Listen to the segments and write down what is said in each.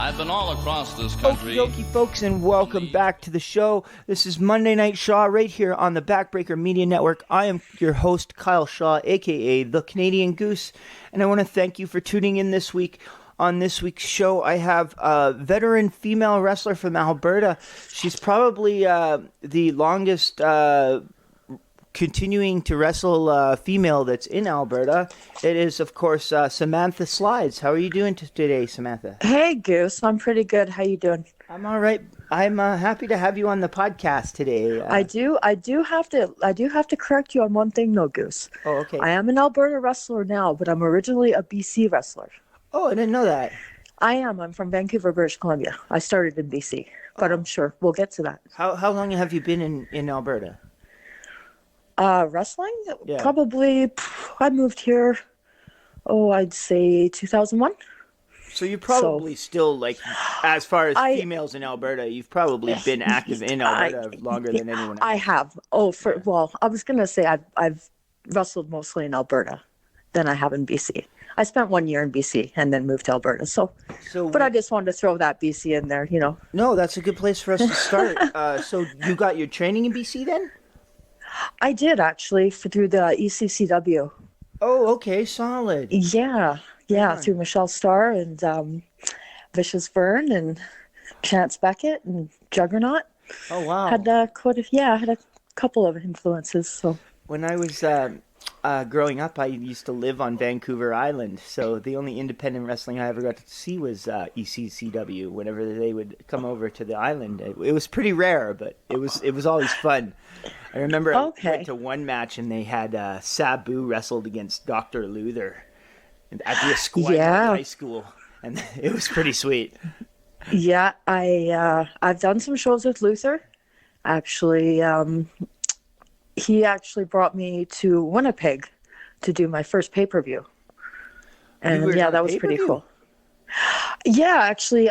I've been all across this country. Okie dokie, folks, and welcome back to the show. This is Monday Night Shaw right here on the Backbreaker Media Network. I am your host, Kyle Shaw, a.k.a. The Canadian Goose, and I want to thank you for tuning in this week. On this week's show, I have a veteran female wrestler from Alberta. She's probably the longest continuing to wrestle female that's in Alberta. It is, of course, Samantha Slides. How are you doing today, Samantha? Hey, Goose. I'm pretty good. How you doing? I'm all right. I'm happy to have you on the podcast today. I do have to correct you on one thing, though, Goose. Oh, okay. I am an Alberta wrestler now, but I'm originally a BC wrestler. Oh, I didn't know that. I am. I'm from Vancouver, British Columbia. I started in BC, but I'm sure we'll get to that. How long have you been in Alberta? Wrestling? Yeah. Probably, I moved here, I'd say 2001. So you're probably still, like, as far as females in Alberta, you've probably been active in Alberta longer than anyone else. I have. Well, I was going to say I've wrestled mostly in Alberta than I have in BC. I spent 1 year in BC and then moved to Alberta. But I just wanted to throw that BC in there, No, that's a good place for us to start. So you got your training in BC then? I did, actually, through the ECCW. Oh, okay, solid. Yeah, through Michelle Starr and Vicious Vern and Chance Beckett and Juggernaut. Oh, wow. Had I had a couple of influences. So when I was growing up, I used to live on Vancouver Island, so the only independent wrestling I ever got to see was ECCW. Whenever they would come over to the island, it was pretty rare, but it was always fun. I remember I went to one match and they had Sabu wrestled against Dr. Luther at the Esquire High School, and it was pretty sweet. Yeah, I've done some shows with Luther. Actually, he actually brought me to Winnipeg to do my first pay-per-view. And that was pretty cool. Yeah, actually,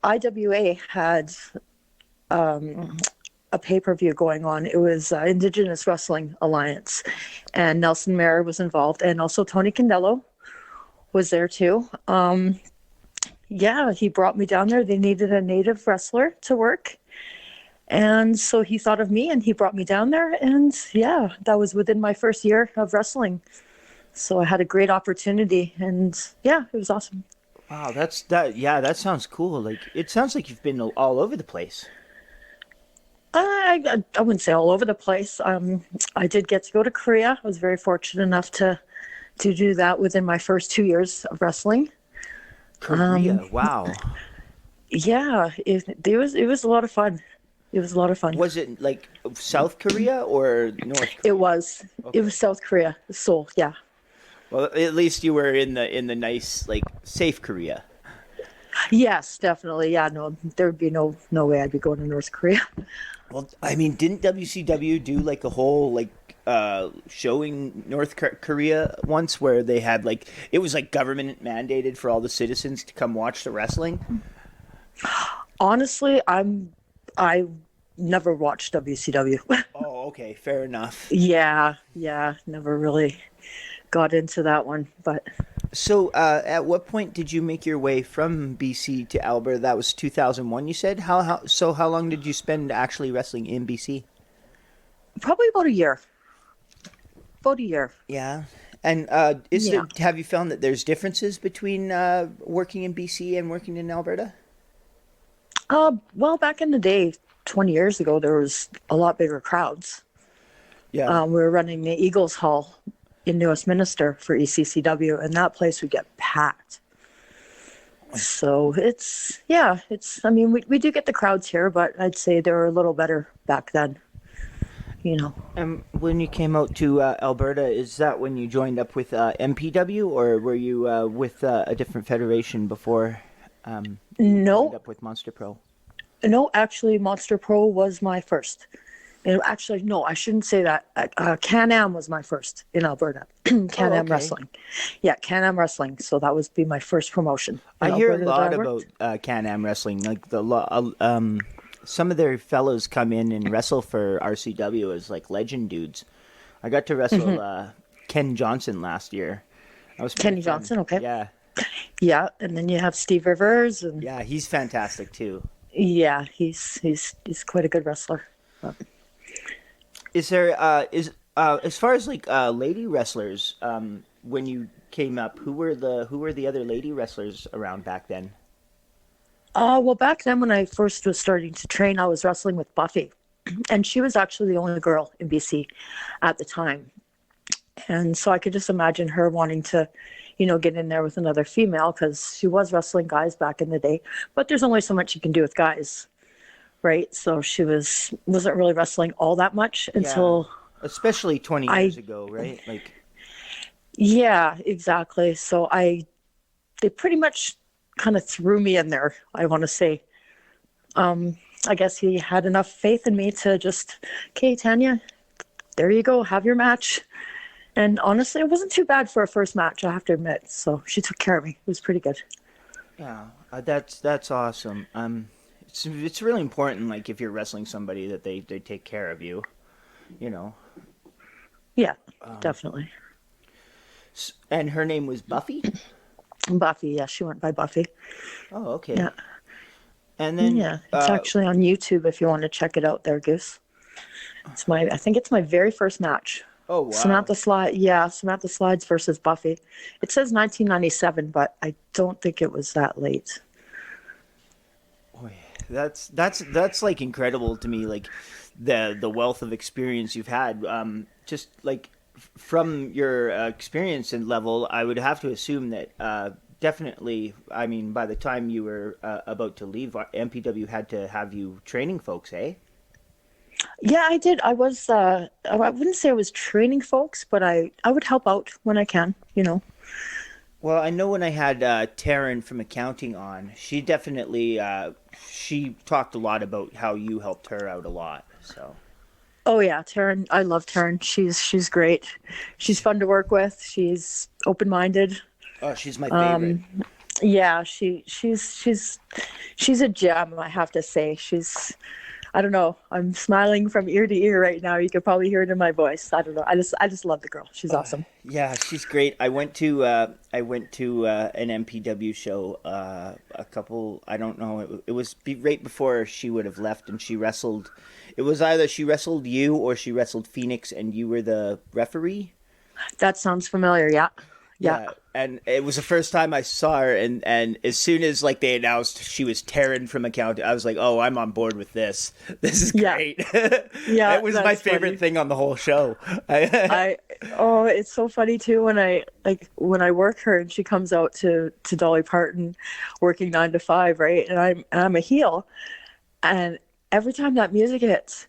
IWA had a pay-per-view going on. It was Indigenous Wrestling Alliance, and Nelson Mayer was involved, and also Tony Condello was there too. He brought me down there. They needed a native wrestler to work. And so he thought of me and he brought me down there. And that was within my first year of wrestling. So I had a great opportunity and it was awesome. Wow, that sounds cool. Like, it sounds like you've been all over the place. I wouldn't say all over the place. I did get to go to Korea. I was very fortunate enough to do that within my first 2 years of wrestling. Korea, wow. Yeah, it was a lot of fun. It was a lot of fun. Was it like South Korea or North Korea? It was. Okay. It was South Korea, Seoul. Yeah. Well, at least you were in the nice, like, safe Korea. Yes, definitely. Yeah, no, there would be no way I'd be going to North Korea. Well, I mean, didn't WCW do like a whole showing North Korea once where they had it was like government mandated for all the citizens to come watch the wrestling? Honestly, I never watched WCW. Oh, okay, fair enough. Yeah, never really got into that one, but. So, at what point did you make your way from BC to Alberta? That was 2001, you said? How long did you spend actually wrestling in BC? Probably about a year. Yeah. And have you found that there's differences between working in BC and working in Alberta? Well, back in the day, 20 years ago, there was a lot bigger crowds. Yeah. We were running the Eagles Hall in New Westminster for ECCW, and that place would get packed. So I mean, we do get the crowds here, but I'd say they were a little better back then, And when you came out to Alberta, is that when you joined up with MPW, or were you with a different federation before you joined up with Monster Pro? No, actually, Monster Pro was my first. And actually, no, I shouldn't say that. Can-Am was my first in Alberta. Can-Am Wrestling. Yeah, Can-Am Wrestling. So that was my first promotion. I hear a lot about Can-Am Wrestling. Like some of their fellows come in and wrestle for RCW as like legend dudes. I got to wrestle Ken Johnson last year. Kenny Johnson, okay. Yeah, Yeah, and then you have Steve Rivers, and Yeah, he's fantastic too. yeah, he's quite a good wrestler. Is there as far as like lady wrestlers, when you came up, who were the other lady wrestlers around back then? Well, back then when I first was starting to train, I was wrestling with Buffy, and she was actually the only girl in BC at the time. And so I could just imagine her wanting to, get in there with another female because she was wrestling guys back in the day. But there's only so much you can do with guys, right? So she wasn't really wrestling all that much Yeah, until especially 20 I, years ago, right? Like, yeah, exactly. So they pretty much kind of threw me in there, I want to say. I guess he had enough faith in me to just, okay, Tanya, there you go, have your match. And honestly, it wasn't too bad for a first match, I have to admit. So she took care of me. It was pretty good. yeah, that's awesome. It's really important, like if you're wrestling somebody, that they take care of you, you know. Yeah, definitely. And her name was Buffy. Buffy, yeah, she went by Buffy. Oh, okay. Yeah, And then yeah. It's actually on YouTube if you want to check it out there, Goose. I think it's my very first match. oh wow. Samantha Slides versus Buffy. It says 1997, but I don't think it was that late. Boy, that's like incredible to me, like the wealth of experience you've had. Just like from your experience and level, I would have to assume that definitely. I mean, by the time you were about to leave, MPW had to have you training folks, eh? Yeah, I did. I was, I wouldn't say I was training folks, but I would help out when I can. Well, I know when I had Taryn from accounting on, she definitely she talked a lot about how you helped her out a lot. So. Oh yeah, Taryn. I love Taryn. She's great. She's fun to work with. She's open-minded. Oh, she's my favorite. Yeah, she's a gem, I have to say. I don't know. I'm smiling from ear to ear right now. You could probably hear it in my voice. I don't know. I just love the girl. She's awesome. Yeah, she's great. I went to an MPW show a couple. I don't know. It was right before she would have left, and she wrestled. It was either she wrestled you or she wrestled Phoenix, and you were the referee. That sounds familiar. Yeah. Yeah, and it was the first time I saw her, and as soon as like they announced she was Taryn from accounting, I was like, oh, I'm on board with this. This is great. Yeah, it was my favorite thing on the whole show. It's so funny too when I work her and she comes out to Dolly Parton, working 9 to 5, right? And I'm a heel, and every time that music hits.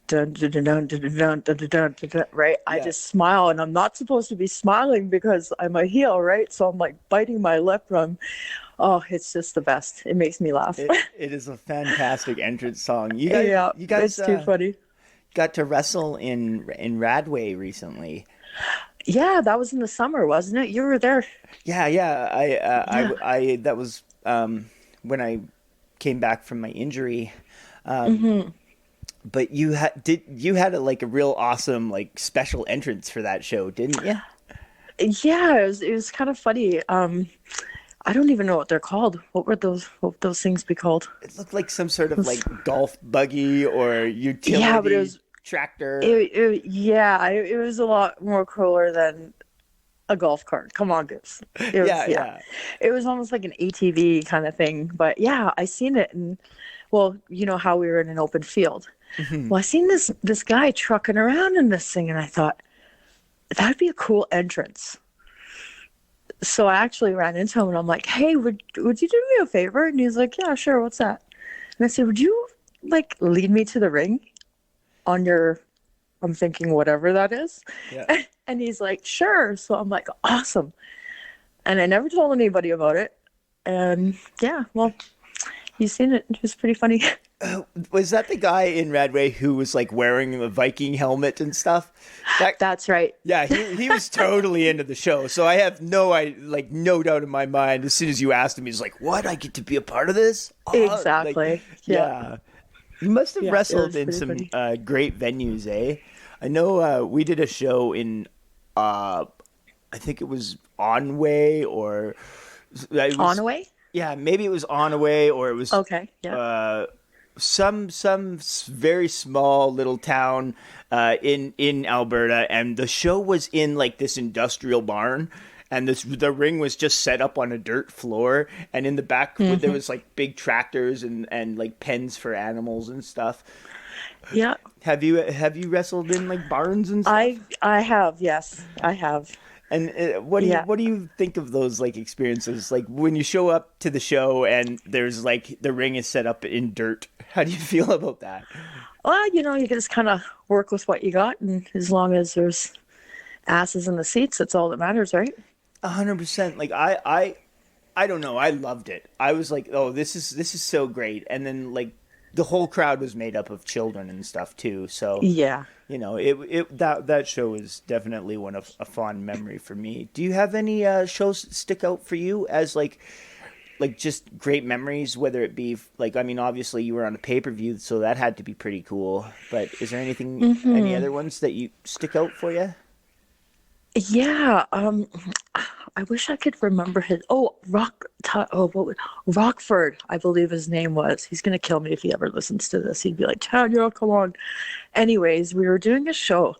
Dun, dun, dun, dun, dun, dun, dun, dun, dun, dun, right? I just smile, and I'm not supposed to be smiling because I'm a heel, right? So I'm like biting my lip. It's just the best. It makes me laugh. It is a fantastic entrance song. You guys, it's too funny. Got to wrestle in Radway recently. Yeah, that was in the summer, wasn't it? You were there. Yeah. I that was when I came back from my injury. But you had a real awesome like special entrance for that show, didn't you? Yeah, it was kind of funny. I don't even know what they're called. What would those things be called? It looked like some sort of like golf buggy or utility but it was, tractor. It was a lot more cooler than a golf cart. Come on, Goose. Yeah. It was almost like an ATV kind of thing. But yeah, I seen it, and well, you know how we were in an open field. Mm-hmm. Well, I seen this guy trucking around in this thing, and I thought that'd be a cool entrance. So I actually ran into him, and I'm like, "Hey, would you do me a favor?" And he's like, "Yeah, sure. What's that?" And I said, "Would you like lead me to the ring on your?" I'm thinking whatever that is. Yeah. And he's like, "Sure." So I'm like, "Awesome." And I never told anybody about it. And yeah, well, you seen it. It was pretty funny. Was that the guy in Radway who was like wearing a Viking helmet and stuff? That's right. Yeah, he was totally into the show. So I have no doubt in my mind. As soon as you asked him, he's like, "What? I get to be a part of this?" Exactly. Yeah. You must have wrestled in some great venues, eh? I know we did a show in, I think it was Onway or It was, On-a-way? yeah, maybe it was Onaway or it was Okay, yeah. some very small little town in Alberta, and the show was in like this industrial barn, and the ring was just set up on a dirt floor, and in the back there was like big tractors and like pens for animals and stuff. Yeah. Have you wrestled in like barns and stuff? I have, yes. I have. And what do you think of those like experiences? Like when you show up to the show and there's like the ring is set up in dirt. How do you feel about that? Well, you just kind of work with what you got, and as long as there's asses in the seats, that's all that matters, right? 100%. Like I don't know. I loved it. I was like, oh, this is so great. And then like the whole crowd was made up of children and stuff too. So Yeah. That show is definitely one of a fond memory for me. Do you have any shows that stick out for you as like just great memories? Whether it be like, I mean, obviously you were on a pay-per-view, so that had to be pretty cool. But is there any other ones that you stick out for you? Yeah, I wish I could remember his. Rockford, I believe his name was. He's gonna kill me if he ever listens to this. He'd be like, "Tanya, come on." Anyways, we were doing a show,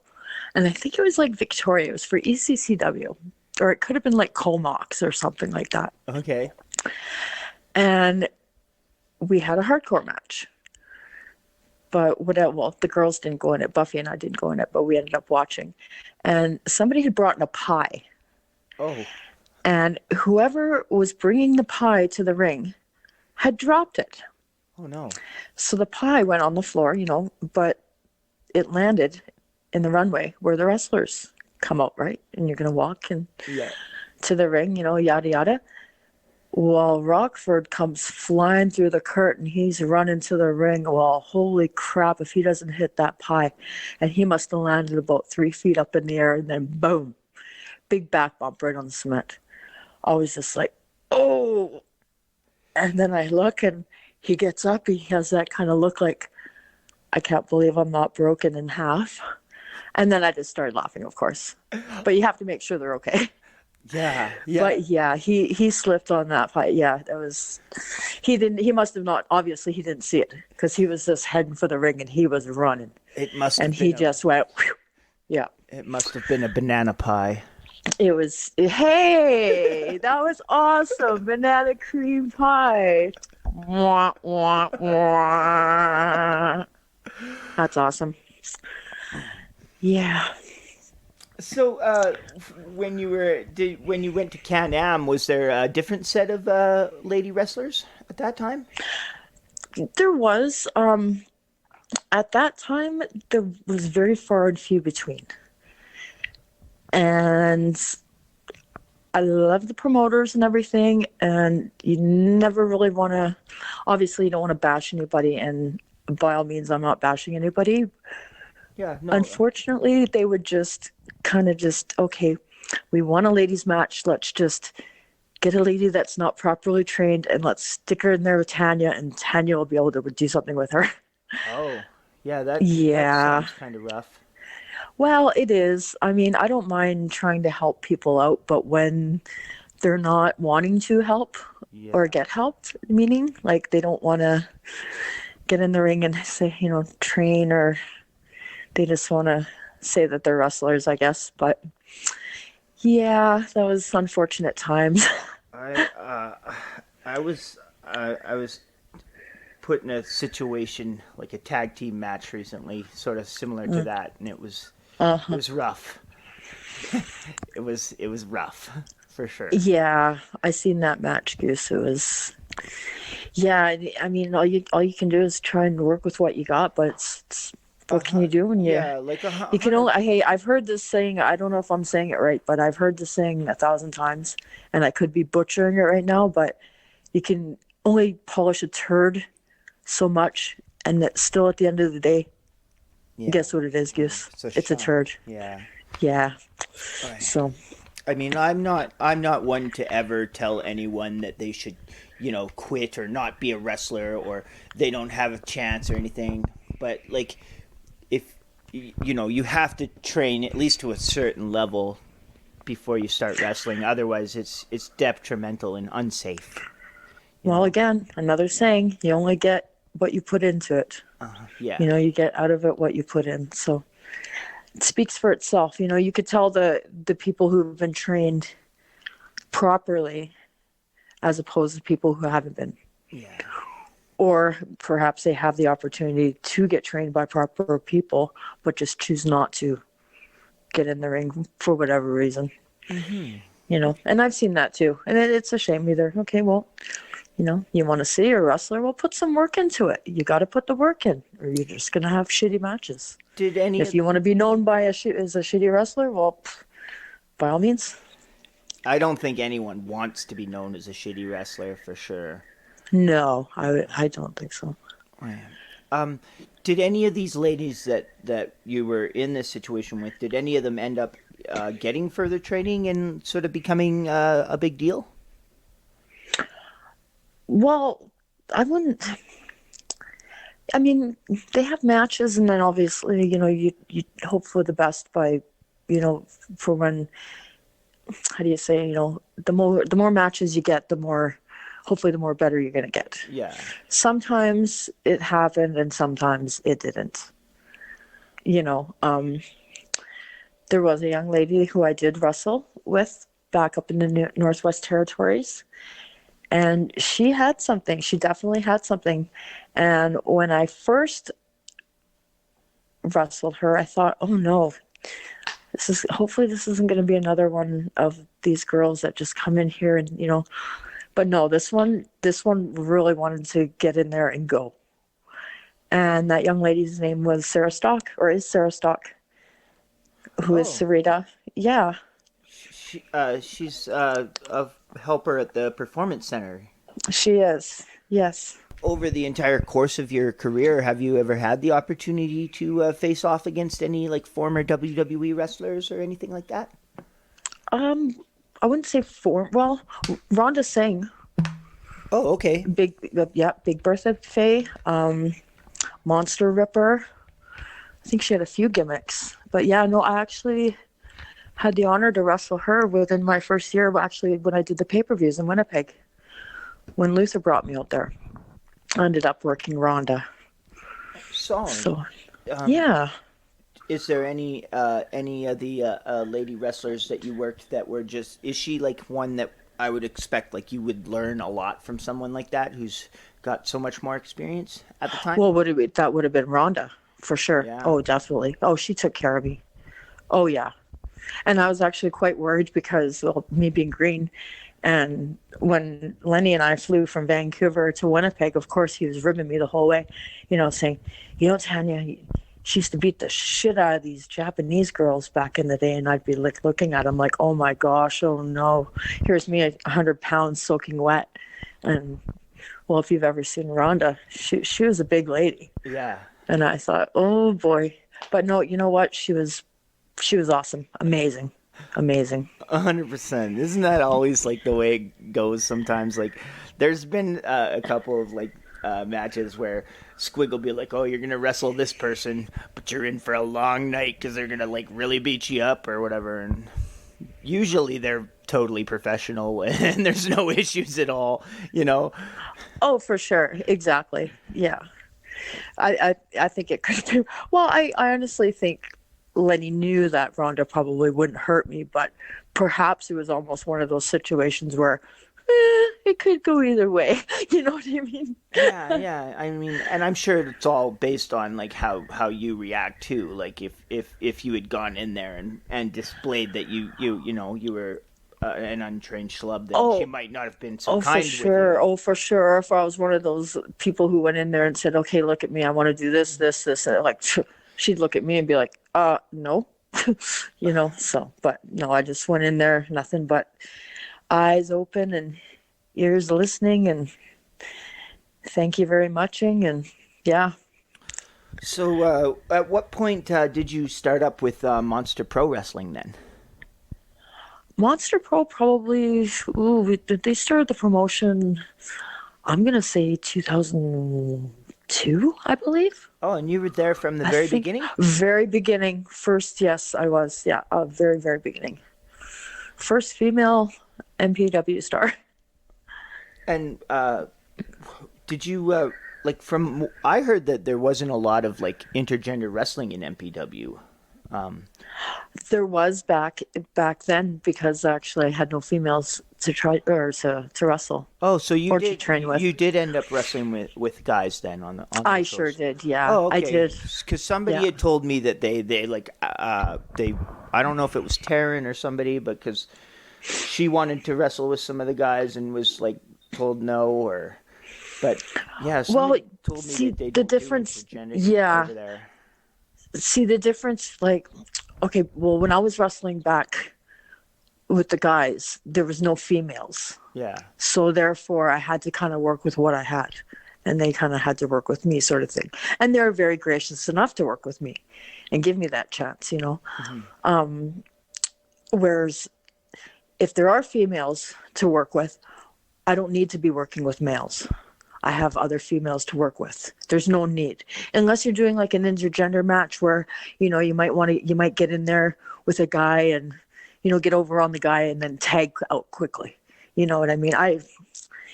and I think it was like Victoria. It was for ECCW, or it could have been like Comox or something like that. Okay. And we had a hardcore match. But the girls didn't go in it. Buffy and I didn't go in it, but we ended up watching. And somebody had brought in a pie. Oh. And whoever was bringing the pie to the ring had dropped it. Oh, no. So the pie went on the floor, but it landed in the runway where the wrestlers come out, right? And you're going to walk to the ring, yada, yada. Well, Rockford comes flying through the curtain. He's running to the ring. Well, holy crap, if he doesn't hit that pie. And he must have landed about 3 feet up in the air, and then boom, big back bump right on the cement. I was just like, oh. And then I look, and he gets up. He has that kind of look like, I can't believe I'm not broken in half. And then I just started laughing, of course. But you have to make sure they're okay. Yeah. But yeah, he slipped on that fight. Yeah, he must have not, obviously he didn't see it because he was just heading for the ring and he was running. Just went, whew. Yeah. It must have been a banana pie. It was, hey, that was awesome. Banana cream pie. Wah, wah, wah. That's awesome. Yeah. So, when you went to Can-Am, was there a different set of lady wrestlers at that time? There was. At that time, there was very far and few between. And I love the promoters and everything, and you never really want to, obviously you don't want to bash anybody, and by all means, I'm not bashing anybody. Yeah, no. Unfortunately, they would just okay, we want a ladies match. Let's just get a lady that's not properly trained and let's stick her in there with Tanya, and Tanya will be able to do something with her. Oh, yeah, that sounds kind of rough. Well, it is. I mean, I don't mind trying to help people out, but when they're not wanting to help or get helped, meaning like they don't want to get in the ring and say, train, or they just want to say that they're wrestlers, I guess. But yeah, that was unfortunate times. I was put in a situation like a tag team match recently, sort of similar to that, and it was rough. it was rough for sure. Yeah, I seen that match, Goose. It was. Yeah, I mean, all you can do is try and work with what you got, but it's what can you do when you? Yeah, you can only. Hey, I've heard this saying. I don't know if I'm saying it right, but I've heard this saying 1,000 times, and I could be butchering it right now. But you can only polish a turd so much, and it's still at the end of the day. Yeah. Guess what it is, Goose? It's a turd. Yeah. Yeah. Right. So. I mean, I'm not one to ever tell anyone that they should, quit or not be a wrestler or they don't have a chance or anything. But like, if you have to train at least to a certain level before you start wrestling. Otherwise, it's detrimental and unsafe. Well, again, another saying, you only get what you put into it. Yeah. You get out of it what you put in. So it speaks for itself. You could tell the people who've been trained properly as opposed to people who haven't been. Yeah. Or perhaps they have the opportunity to get trained by proper people, but just choose not to get in the ring for whatever reason. And I've seen that too. And it's a shame either. Okay, well, you want to see a wrestler? Well, put some work into it. You got to put the work in, or you're just going to have shitty matches. If you want to be known as a shitty wrestler, well, by all means. I don't think anyone wants to be known as a shitty wrestler for sure. No, I don't think so. Did any of these ladies that you were in this situation with, did any of them end up getting further training and sort of becoming a big deal? Well, I wouldn't. I mean, they have matches, and then obviously, you hope for the best by, for when. How do you say? The more matches you get, hopefully the more better you're gonna get. Yeah. Sometimes it happened, and sometimes it didn't. There was a young lady who I did wrestle with back up in the Northwest Territories. And she had something. She definitely had something. And when I first wrestled her, I thought, oh no, hopefully this isn't going to be another one of these girls that just come in here and, but no, this one really wanted to get in there and go. And that young lady's name was Sarah Stock, or is Sarah Stock, who is Sarita. Yeah. She's a helper at the Performance Center. She is, yes. Over the entire course of your career, have you ever had the opportunity to face off against any former WWE wrestlers or anything like that? I wouldn't say well, Rhonda Singh. Oh, okay. Big Bertha Faye, Monster Ripper. I think she had a few gimmicks, but yeah, no, I actually had the honor to wrestle her within my first year, actually, when I did the pay-per-views in Winnipeg, when Luther brought me out there. I ended up working Rhonda. So yeah. Is there any of the lady wrestlers that you worked that were just... Is she one that I would expect you would learn a lot from someone like that who's got so much more experience at the time? Well, that would have been Rhonda, for sure. Yeah. Oh, definitely. Oh, she took care of me. Oh, yeah. And I was actually quite worried because, me being green, and when Lenny and I flew from Vancouver to Winnipeg, of course, he was ribbing me the whole way, saying, Tanya, she used to beat the shit out of these Japanese girls back in the day. And I'd be looking at him oh my gosh, oh no. Here's me 100 pounds soaking wet. And, well, if you've ever seen Rhonda, she was a big lady. Yeah. And I thought, oh boy. But no, you know what? She was awesome. Amazing. 100%. Isn't that always the way it goes sometimes? There's been a couple of matches where Squig will be oh, you're going to wrestle this person, but you're in for a long night because they're going to really beat you up or whatever. And usually they're totally professional and there's no issues at all, Oh, for sure. Exactly. Yeah. I think it could be. Well, I honestly think Lenny knew that Rhonda probably wouldn't hurt me, but perhaps it was almost one of those situations where it could go either way. You know what I mean? Yeah. I mean, and I'm sure it's all based on how you react too. If you had gone in there and displayed that you were an untrained schlub, then she might not have been so kind with you. Oh, for sure. If I was one of those people who went in there and said, "Okay, look at me. I want to do this, and she'd look at me and be like, no, so, but no, I just went in there, nothing but eyes open and ears listening and thank you very much. And yeah. So, at what point did you start up with Monster Pro Wrestling then? Monster Pro probably, they started the promotion, I'm going to say 2002, I believe. Oh, and you were there from the very beginning? Very beginning. First, yes, I was. Yeah, very, very beginning. First female MPW star. And did you like from? I heard that there wasn't a lot of like intergender wrestling in MPW. There was back then because actually I had no females to try or to wrestle. Oh, so you Or did to train with. you did end up wrestling with guys then on the I those sure shows? did, yeah. Oh, okay. I did. Because somebody Yeah. had told me that they like they I don't know if it was Taryn or somebody, but because she wanted to wrestle with some of the guys and was like told no or, but yeah, somebody told me see, that they the don't do difference, intergender yeah. over there. See the difference, like, okay, well, when I was wrestling back with the guys, there was no females. Yeah. So therefore, I had to kind of work with what I had. And they kind of had to work with me, sort of thing. And they're very gracious enough to work with me and give me that chance, you know. Mm-hmm. Whereas if there are females to work with, I don't need to be working with males. I have other females to work with. There's no need. Unless you're doing like an intergender match where, you know, you might get in there with a guy and, you know, get over on the guy and then tag out quickly. You know what I mean?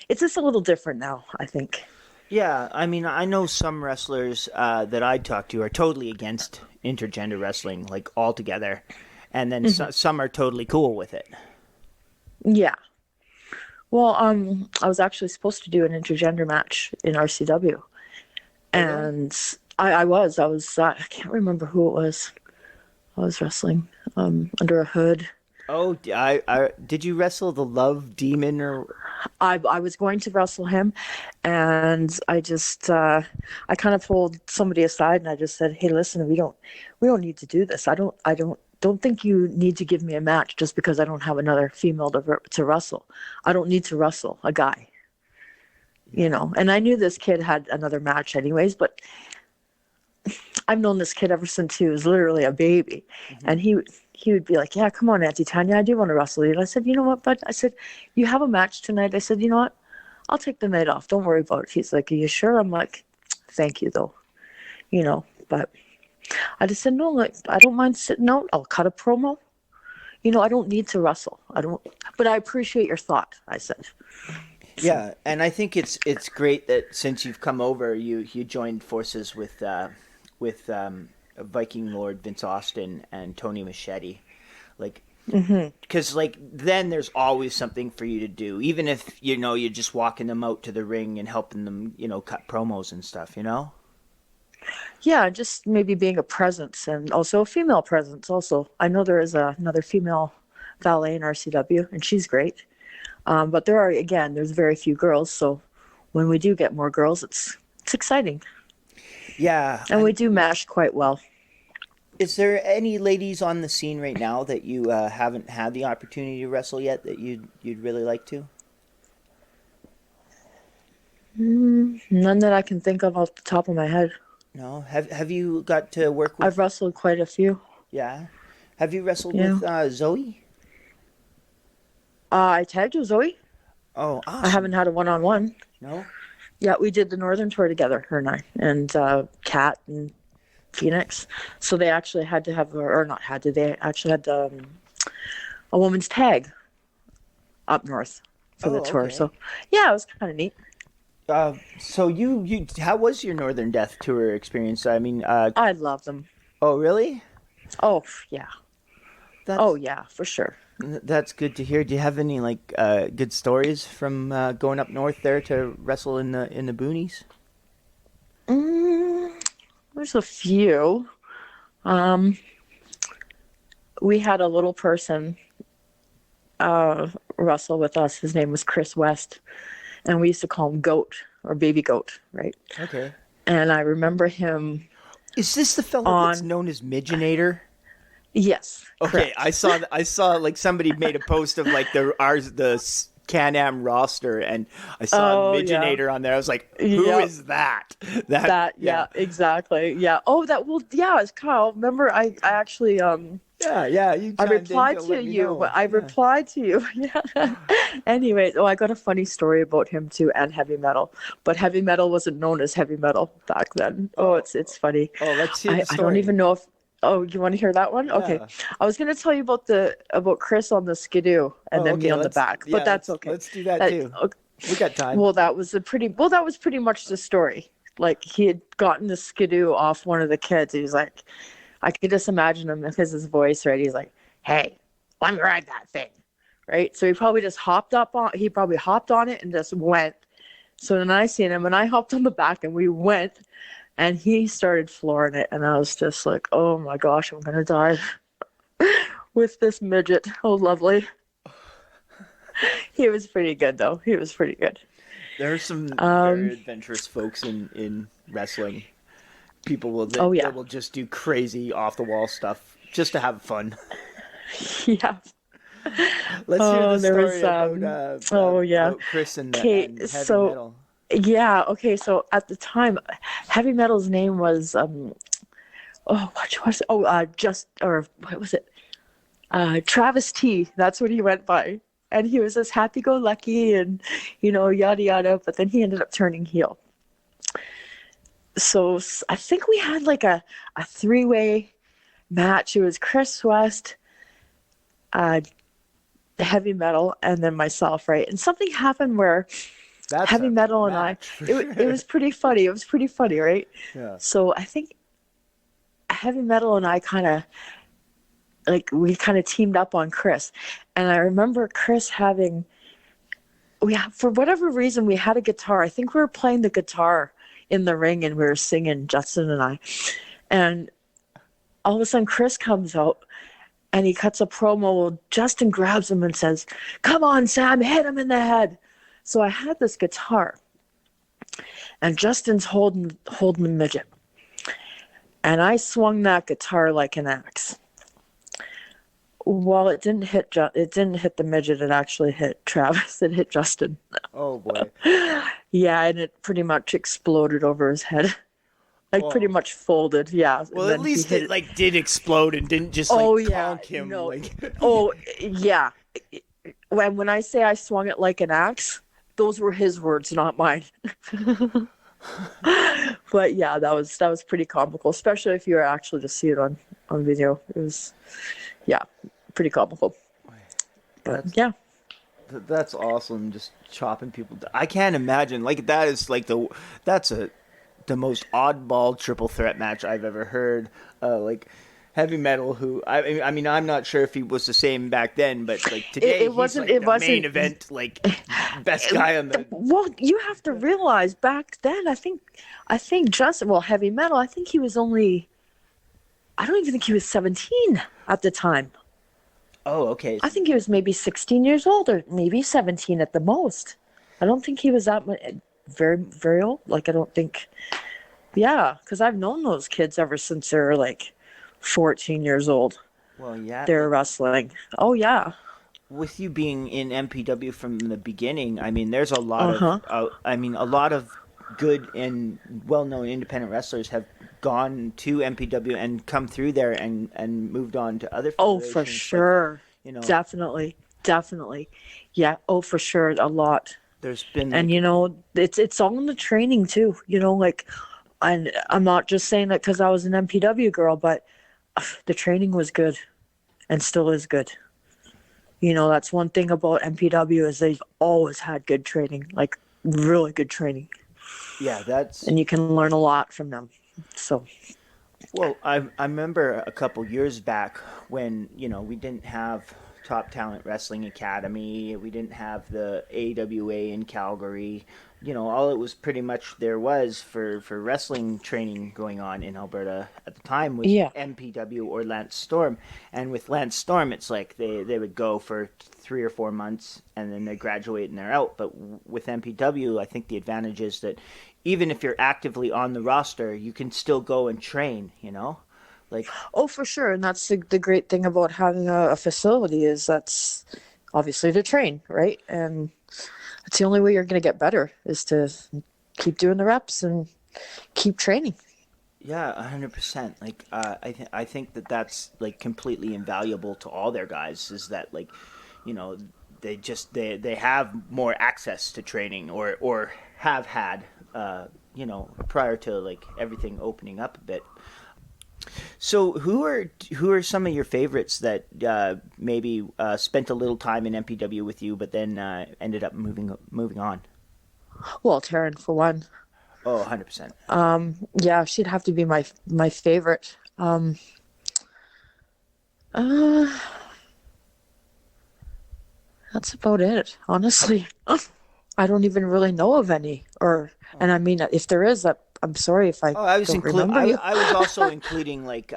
It's just a little different now, I think. Yeah, I mean, I know some wrestlers that I talk to are totally against intergender wrestling, like altogether, and then some are totally cool with it. Yeah. Well, I was actually supposed to do an intergender match in RCW, and I can't remember who it was. I was wrestling under a hood. Oh, did you wrestle the Love Demon or? I was going to wrestle him, and I just I kind of pulled somebody aside and I just said, "Hey, listen, we don't need to do this. I don't think you need to give me a match just because I don't have another female to wrestle. I don't need to wrestle a guy." You know, and I knew this kid had another match anyways, but I've known this kid ever since he was literally a baby. And he would be like, "Yeah, come on, Auntie Tanya, I do want to wrestle you." And I said, "You know what, bud?" I said, "You have a match tonight." I said, "You know what? I'll take the night off. Don't worry about it." He's like, "Are you sure?" I'm like, "Thank you, though." You know, but I just said, "No, like, I don't mind sitting out. I'll cut a promo. You know, I don't need to wrestle. But I appreciate your thought," I said. Yeah, and I think it's great that since you've come over, you joined forces with Viking Lord Vince Austin and Tony Machete, like, because like then there's always something for you to do, even if you know you're just walking them out to the ring and helping them, you know, cut promos and stuff, you know. Yeah, just maybe being a presence and also a female presence. Also, I know there is another female valet in RCW, and she's great. But there's very few girls, so when we do get more girls, it's exciting. Yeah, and we do mash quite well. Is there any ladies on the scene right now that you haven't had the opportunity to wrestle yet that you'd really like to? None that I can think of off the top of my head. No, have you got to work with? I've wrestled quite a few. Yeah, have you wrestled with Zoe? I tagged with Zoe. Oh, awesome. I haven't had a one-on-one. No? Yeah, we did the Northern Tour together, her and I, and Kat and Phoenix. So they actually had to have, they actually had a woman's tag up north for the tour. Okay. So, yeah, it was kind of neat. So you how was your Northern Death tour experience? I mean, I love them. Oh, really? Oh, yeah. Yeah, for sure. That's good to hear. Do you have any like good stories from going up north there to wrestle in the boonies? There's a few. We had a little person wrestle with us. His name was Chris West, and we used to call him Goat or Baby Goat, right? Okay. And I remember him. Is this the fellow that's known as Midgenator? Yes. Okay, correct. I saw like somebody made a post of like the Can-Am roster, and I saw Midgenator on there. I was like, who is that? Yeah, exactly. Yeah. Oh, it's Kyle. Remember, I actually you I replied to you. I replied to you. Yeah. Anyways, I got a funny story about him too, and heavy metal. But heavy metal wasn't known as heavy metal back then. Oh, it's funny. Oh, let's hear the story. I don't even know if Oh, you want to hear that one? Okay. Yeah. I was going to tell you about Chris on the skidoo and Oh, then me okay. on the back, but that's okay. Let's do that That too. okay. We got time. Well, that was pretty much the story. Like he had gotten the skidoo off one of the kids. He was like, I could just imagine him because his voice, right? He's like, "Hey, let me ride that thing," right? So he probably hopped on it and just went. So then I seen him and I hopped on the back and we went, and he started flooring it, and I was just like, "Oh my gosh, I'm gonna die with this midget." Oh, lovely. He was pretty good though. He was pretty good. There are some Um, very adventurous folks in wrestling. People will oh they yeah, will just do crazy off the wall stuff just to have fun. yeah. Let's hear Oh, the there was story oh yeah. about Chris Okay, and heavy so metal. yeah, okay, so at the time, heavy metal's name was oh what was it? Oh just or what was it? Travis T. That's what he went by. And he was this happy-go-lucky and yada yada, but then he ended up turning heel. So I think we had like a three-way match. It was Chris West, uh, heavy metal, and then myself, right? And something happened where That's heavy a metal and match for it sure. was pretty funny. It was pretty funny, right? Yeah. So I think heavy metal and I we kind of teamed up on Chris, and I remember Chris having for whatever reason we had a guitar. I think we were playing the guitar in the ring and we were singing, Justin and I, and all of a sudden Chris comes out and he cuts a promo. Justin grabs him and says, "Come on, Sam, hit him in the head." So I had this guitar, and Justin's holding the midget, and I swung that guitar like an axe. Well, it didn't hit the midget. It actually hit Travis. It hit Justin. Oh boy. Yeah, and it pretty much exploded over his head. Like pretty Oh. much folded. Yeah. Well, And at then he least hit it like did explode and didn't just like Oh yeah, conk him no. like. Oh yeah. When I say I swung it like an axe, those were his words, not mine. But yeah, that was pretty comical, especially if you were actually to see it on video. It was, yeah, pretty comical. But That's yeah. that's awesome. Just chopping people. I can't imagine like that is like that's the most oddball triple threat match I've ever heard. Like heavy metal, who I mean I'm not sure if he was the same back then, but like today It wasn't. he's like It the wasn't. main event, like best guy on the. Well, you have to realize back then. I think Justin. Well, heavy metal. I think he was only. I don't even think he was 17 at the time. Oh, okay. I think he was maybe 16 years old, or maybe 17 at the most. I don't think he was that much, very, very old. Like, I don't think. Yeah, because I've known those kids ever since they were like 14 years old. Well, yeah. They're wrestling. Oh, yeah. With you being in MPW from the beginning, I mean, there's a lot Uh-huh. of, I mean, a lot of good and well-known independent wrestlers have gone to MPW and come through there and moved on to other Oh, federations. for like, sure. you know, Definitely. Definitely. Yeah. Oh, for sure. A lot. there's been And like, it's all in the training too. Like, and I'm not just saying that because I was an MPW girl, but the training was good, and still is good. That's one thing about MPW is they've always had good training, like really good training, yeah, that's and you can learn a lot from them. So, well, I remember a couple years back when we didn't have Top Talent Wrestling Academy, we didn't have the AWA in Calgary. All it was pretty much there was for wrestling training going on in Alberta at the time was yeah. MPW or Lance Storm. And with Lance Storm, it's like they would go for 3 or 4 months and then they graduate and they're out. But with MPW, I think the advantage is that even if you're actively on the roster, you can still go and train, Like, Oh, for sure. And that's the great thing about having a facility is that's obviously to train, right? And it's the only way you're going to get better is to keep doing the reps and keep training. yeah, 100%. Like, I think that that's like completely invaluable to all their guys. Is that like, you know, they have more access to training or have had, prior to like everything opening up a bit. So who are some of your favorites that maybe spent a little time in MPW with you, but then ended up moving on? Well, Taryn for one. Oh, 100%. Yeah, she'd have to be my favorite. Uh, that's about it, honestly. I don't even really know of any, and I mean, if there is, I'm sorry if I Oh, I was don't remember you. I was also including like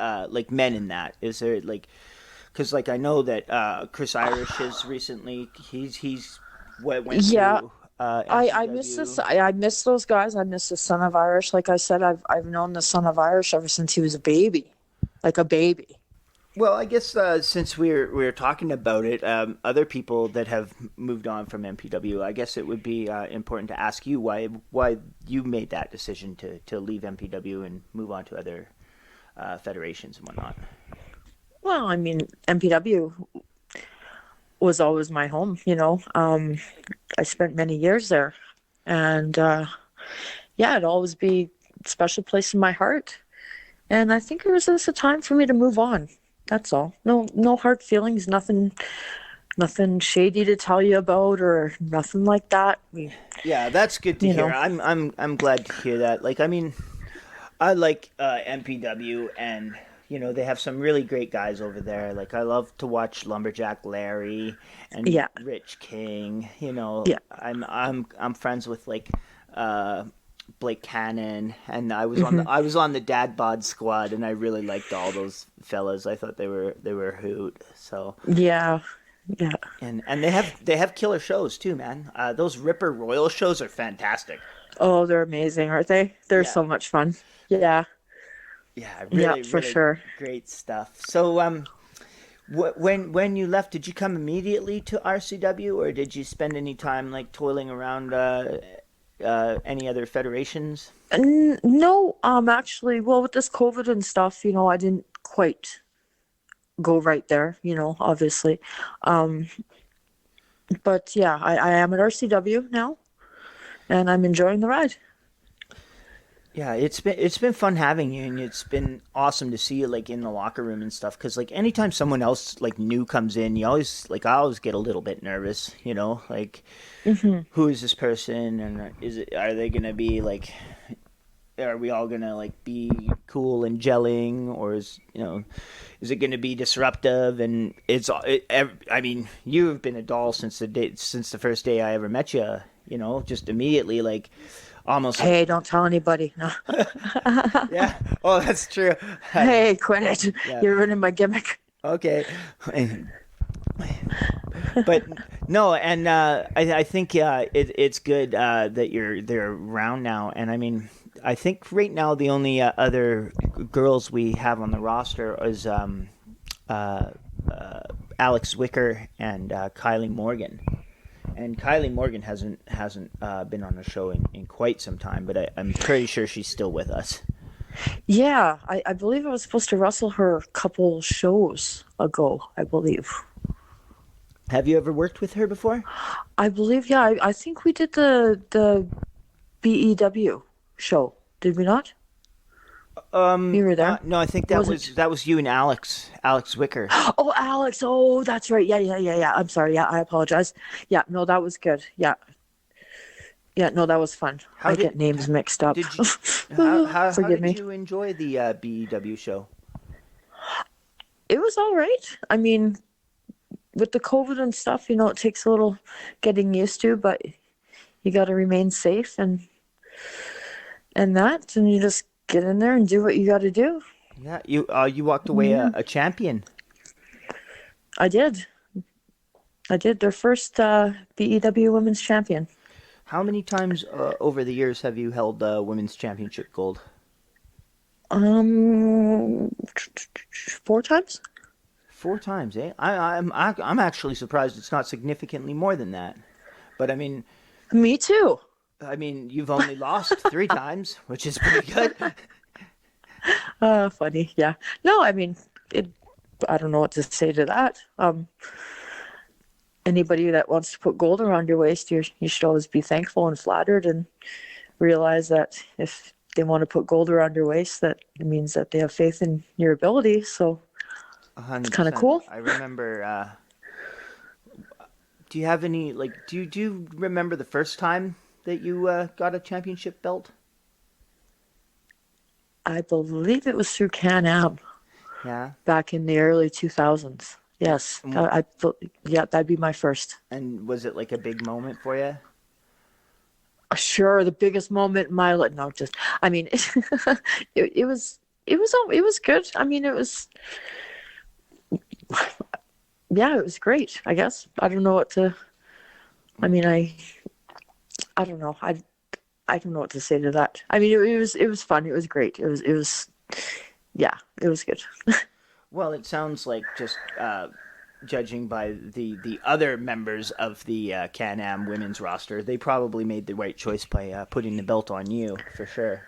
men in that. Is there like because like I know that Chris Irish has recently he's went Yeah, through I miss this. MPW. I miss those guys. I miss the Son of Irish. Like I said, I've known the Son of Irish ever since he was a baby, like a baby. Well, I guess since we're talking about it, other people that have moved on from MPW, I guess it would be important to ask you why you made that decision to leave MPW and move on to other federations and whatnot. Well, I mean, MPW was always my home. I spent many years there, and yeah, it'd always be a special place in my heart. And I think it was just a time for me to move on. That's all. No hard feelings. Nothing shady to tell you about, or nothing like that. Yeah, that's good to You hear. know, I'm glad to hear that. Like, I mean, I like MPW, and they have some really great guys over there. Like, I love to watch Lumberjack Larry and yeah, Rich King. yeah. I'm friends with like Blake Cannon, and Hmm. I was on the Dad Bod squad, and I really liked all those fellas. I thought they were a hoot. So Yeah, yeah. and they have killer shows too, man. Those Ripper Royal shows are fantastic. Oh, they're amazing, aren't they? They're Yeah, so much fun. Yeah, yeah, yeah, really, for really sure. great stuff. So when you left, did you come immediately to RCW, or did you spend any time like toiling around any other federations? No, actually, well, with this COVID and stuff, I didn't quite go right there, obviously. Um, but yeah, I am at RCW now, and I'm enjoying the ride. Yeah, it's been fun having you, and it's been awesome to see you like in the locker room and stuff. Because like anytime someone else like new comes in, you always like I always get a little bit nervous, like Hmm. who is this person, and are they gonna be like are we all gonna like be cool and gelling, or is it gonna be disruptive? And I mean, you've been a doll since the first day I ever met you. Just immediately like almost like Hey, don't tell anybody. No. yeah. Oh, that's true. Hey, quit it. Yeah. You're ruining my gimmick. Okay. But no, and I think it's good that they're around now. And I mean, I think right now the only other girls we have on the roster is uh, Alex Wicker and Kylie Morgan. And Kylie Morgan hasn't been on the show in quite some time, but I'm pretty sure she's still with us. Yeah, I believe I was supposed to wrestle her a couple shows ago, I believe. Have you ever worked with her before? I believe, yeah, I think we did the BEW show, did we not? You were there? No, I think Was it? that was you and Alex Wicker. Oh, Alex. Oh, that's right. Yeah. I'm sorry. Yeah, I apologize. Yeah, no, that was good. Yeah. Yeah, no, that was fun. How I did get names mixed up. did you how Forgive did me. you enjoy the BEW show? It was all right. I mean, with the COVID and stuff, it takes a little getting used to, but you got to remain safe and you just get in there and do what you got to do. Yeah, you walked away Yeah, a champion. I did. I did. Their first BEW Women's Champion. How many times over the years have you held women's championship gold? Um, 4 times. 4 times, eh? I'm actually surprised it's not significantly more than that. But Me too. you've only lost 3 times, which is pretty good. Funny. Yeah. No, I mean, it. I don't know what to say to that. Anybody that wants to put gold around your waist, you should always be thankful and flattered and realize that if they want to put gold around your waist, that means that they have faith in your ability. So it's kind of 100%. cool. I remember. Do you have any Do you remember the first time that you got a championship belt? I believe it was through Can-Am Yeah. back in the early 2000s. Yes, yeah, that'd be my first. And was it like a big moment for you? Sure, the biggest moment in my life. No, just I mean, it was good. I mean, it was yeah, it was great. I guess I don't know what to. I mean, I don't know. I don't know what to say to that. I mean, it was fun. It was great. It was yeah, it was good. Well, it sounds like just judging by the other members of the Can-Am women's roster, they probably made the right choice by putting the belt on you for sure.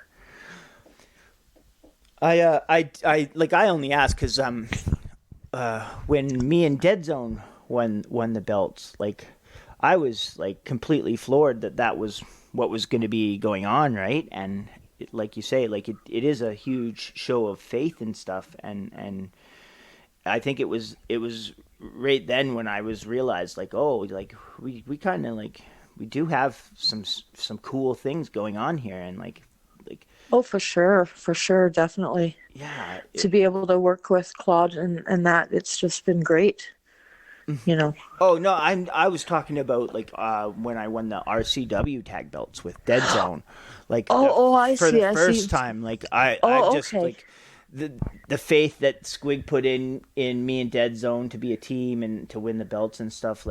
I only ask because when me and Dead Zone won the belts, I was completely floored that was what was going to be going on, right? And like you say, it is a huge show of faith and stuff, and I think it was right then when I was realized we kind of we do have some cool things going on here, and Oh, for sure, definitely. yeah, To be able to work with Claude and that, it's just been great. Oh no, I was talking about when I won the RCW tag belts with Dead Zone, I for see. the I first see. time. Oh, I just okay. the faith that Squig put in me and Dead Zone to be a team and to win the belts and stuff.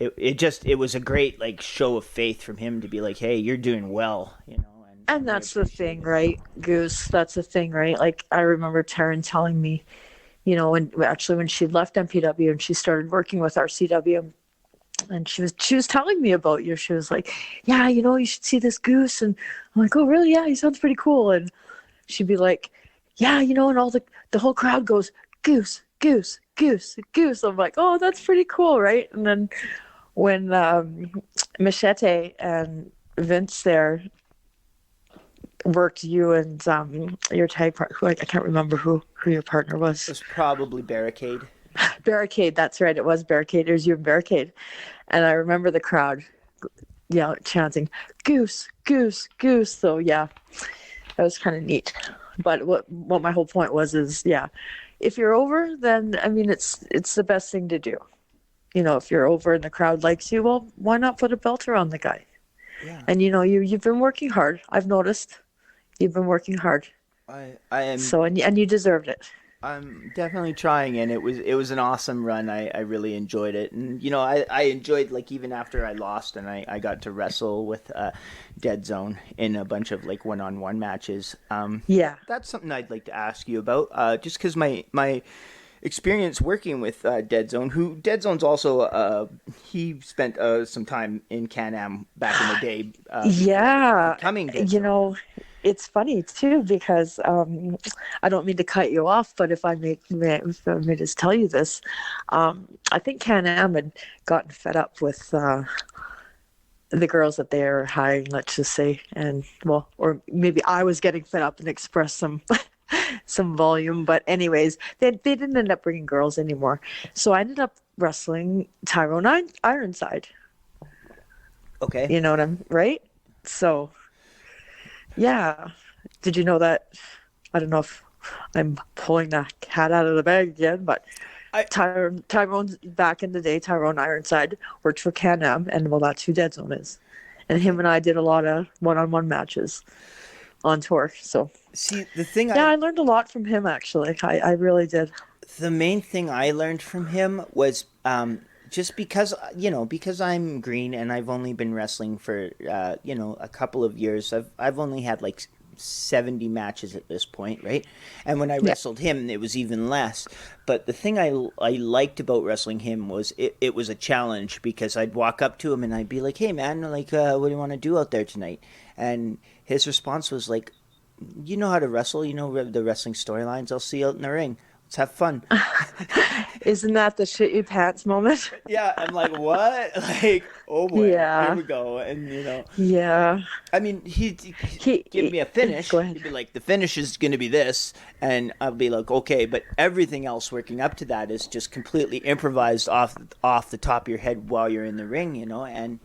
It was a great show of faith from him to be like, hey, you're doing well, And that's the thing, right, Goose? That's the thing, right? Like, I remember Taryn telling me, when she left MPW and she started working with RCW, and she was telling me about you. She was like, yeah, you should see this Goose. And I'm like, oh, really? Yeah, he sounds pretty cool. And she'd be like, yeah, and all the whole crowd goes, Goose, Goose, Goose, Goose. I'm like, oh, that's pretty cool, right? And then when Machete and Vince there worked you and your tag partner, who I can't remember who your partner was. It was probably Barricade. Barricade, that's right. It was Barricade. It was you and Barricade. And I remember the crowd chanting, Goose, Goose, Goose. So, yeah, that was kind of neat. But what my whole point was is, yeah, if you're over, then, I mean, it's the best thing to do. If you're over and the crowd likes you, well, why not put a belt around the guy? Yeah. And, you've been working hard. I've noticed. You've been working hard. I am. So, and you deserved it. I'm definitely trying, and it was an awesome run. I really enjoyed it, and I enjoyed even after I lost and I got to wrestle with Dead Zone in a bunch of one-on-one matches. Yeah, that's something I'd like to ask you about. Just because my experience working with Dead Zone, who Dead Zone's also he spent some time in Can-Am back in the day. Yeah, becoming Dead Zone. It's funny too because I don't mean to cut you off, but if I may just tell you this, I think Can-Am had gotten fed up with the girls that they were hiring, let's just say, or maybe I was getting fed up and expressed some some volume. But anyways, they didn't end up bringing girls anymore, so I ended up wrestling Tyrone Ironside. Okay, you know what I'm right? So. Yeah. Did you know that? I don't know if I'm pulling the cat out of the bag again, but Tyrone's back in the day, Tyrone Ironside worked for Can-Am, and that's who Dead Zone is. And him and I did a lot of one-on-one matches on tour. So see, the thing I learned a lot from him, actually. I really did. The main thing I learned from him was just because I'm green and I've only been wrestling for a couple of years. I've only had 70 matches at this point, right? And when I wrestled him, it was even less. But the thing I liked about wrestling him was it was a challenge, because I'd walk up to him and I'd be like, "Hey man, what do you want to do out there tonight?" And his response was like, "You know how to wrestle, you know the wrestling storylines. I'll see you out in the ring." Let's have fun. Isn't that the shit you pants moment? Yeah, I'm like, what? Like, oh boy, here Yeah. we go. And Yeah. I mean, he'd give He me a finish. go ahead. He'd be like, the finish is going to be this, and I'll be like, okay, but everything else working up to that is just completely improvised off the top of your head while you're in the ring, And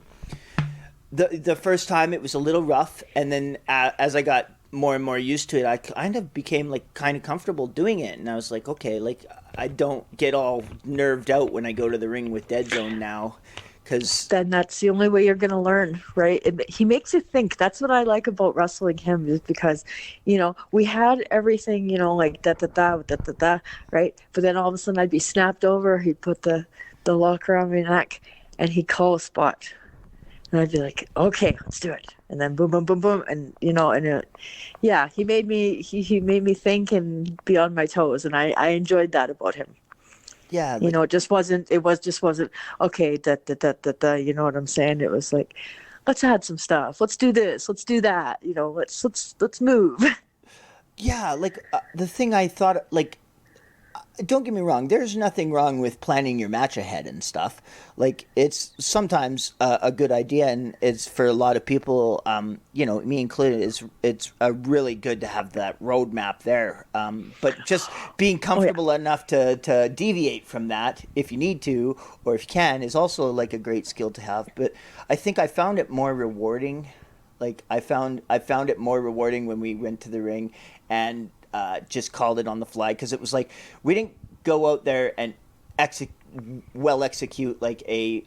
the first time it was a little rough, and then as I got more and more used to it, I kind of became like kind of comfortable doing it, and I was like, okay, like I don't get all nerved out when I go to the ring with Dead Zone now, because Then that's the only way you're going to learn, right? He makes you think. That's what I like about wrestling him, is because, we had everything, like da da da da da da, right? But then all of a sudden I'd be snapped over. He'd put the lock around my neck, and he'd call a spot, and I'd be like, okay, let's do it. And then boom, boom, boom, boom, and yeah, he made me think and be on my toes, and I enjoyed that about him. yeah, like, It just wasn't okay, da da da da da, you know what I'm saying? It was like, let's add some stuff. Let's do this, let's do that, let's move. yeah, like the thing I thought, like, don't get me wrong, there's nothing wrong with planning your match ahead and stuff. Like, it's sometimes a good idea, and it's for a lot of people, me included, it's really good to have that roadmap there. But just being comfortable enough to deviate from that if you need to, or if you can, is also like a great skill to have. But I think I found it more rewarding. Like, I found it more rewarding when we went to the ring and just called it on the fly, because it was like we didn't go out there and execute like a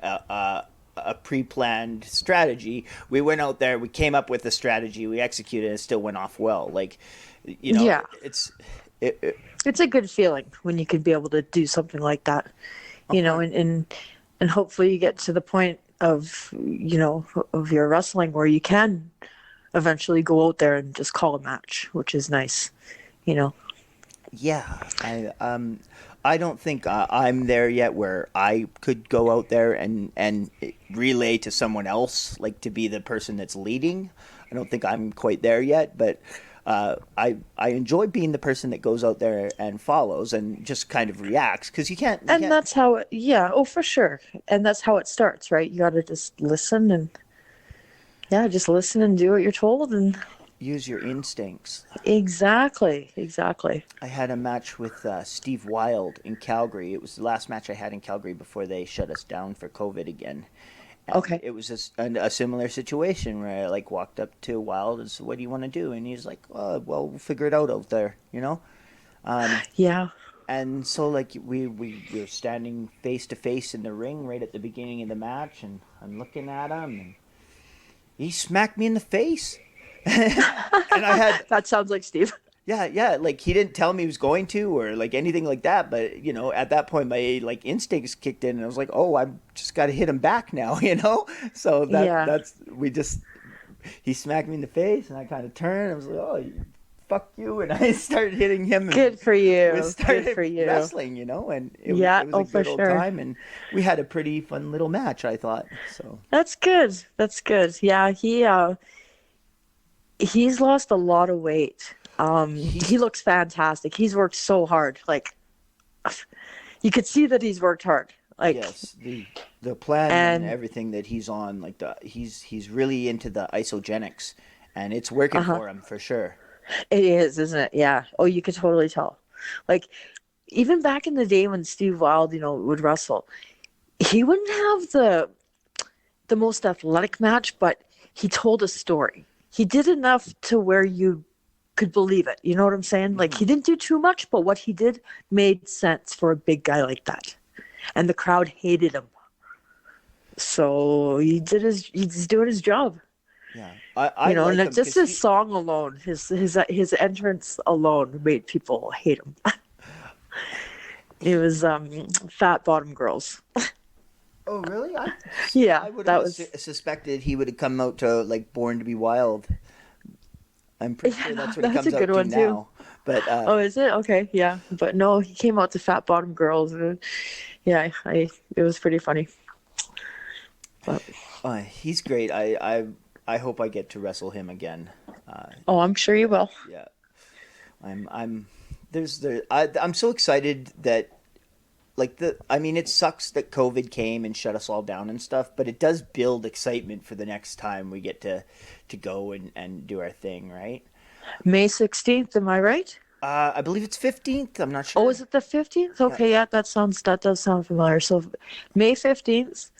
pre-planned strategy. We went out there, we came up with a strategy, we executed, and it still went off well. Like, Yeah. it's It's a good feeling when you can be able to do something like that, okay. and hopefully you get to the point of of your wrestling where you can eventually go out there and just call a match, which is nice, you know. Yeah, I don't think I'm there yet where I could go out there and relay to someone else, like to be the person that's leading. I don't think I'm quite there yet, but I enjoy being the person that goes out there and follows and just kind of reacts, because you And can't that's how it, yeah, oh for sure. And that's how it starts, right? You got to just listen and yeah, just listen and do what you're told, and use your instincts. exactly. I had a match with Steve Wild in Calgary. It was the last match I had in Calgary before they shut us down for COVID again. And Okay. it was a similar situation where I like walked up to Wild and said, "What do you want to do?" And he's like, "Well, we'll figure it out there." Yeah. And so like we were standing face to face in the ring right at the beginning of the match, and I'm looking at him, and he smacked me in the face. And I had That sounds like Steve. yeah, like he didn't tell me he was going to or like anything like that, but at that point my like instincts kicked in, and I was like, "Oh, I've just got to hit him back now." So Yeah. that's we just he smacked me in the face, and I kind of turned. I was like, "Oh, fuck you," and I started hitting him. And Good for we you. started Good for you. wrestling, and Yeah, it was a oh for good old sure. time, and we had a pretty fun little match, I thought. So That's good. That's good. Yeah, he's lost a lot of weight. he's He looks fantastic. He's worked so hard. Like you could see that he's worked hard. Like, yes, the plan and and everything that he's on, like he's really into the isogenics, and it's working uh-huh. for him for sure. It is, isn't it? Yeah. Oh, you could totally tell. Like even back in the day when Steve Wild, would wrestle, he wouldn't have the most athletic match, but he told a story. He did enough to where you could believe it. You know what I'm saying? Like Hmm. he didn't do too much, but what he did made sense for a big guy like that. And the crowd hated him. So he's doing his job. Yeah, I And like it, him just because his song alone, his entrance alone made people hate him. It was Fat Bottom Girls. oh really? Yeah, I would that have was suspected he would have come out to like Born to Be Wild. I'm pretty sure yeah, that's what he that's a comes good out to one too. now. But Oh, is it? Okay, yeah. But no, he came out to Fat Bottom Girls. And yeah, it was pretty funny. But he's great. I hope I get to wrestle him again. Uh, oh, I'm sure you will. yeah, I'm I'm so excited that it sucks that COVID came and shut us all down and stuff, but it does build excitement for the next time we get to go and do our thing, right? May 16th, am I right? I believe it's 15th. I'm not sure. Oh, is it the 15th? Okay, yeah, that does sound familiar. So May 15th,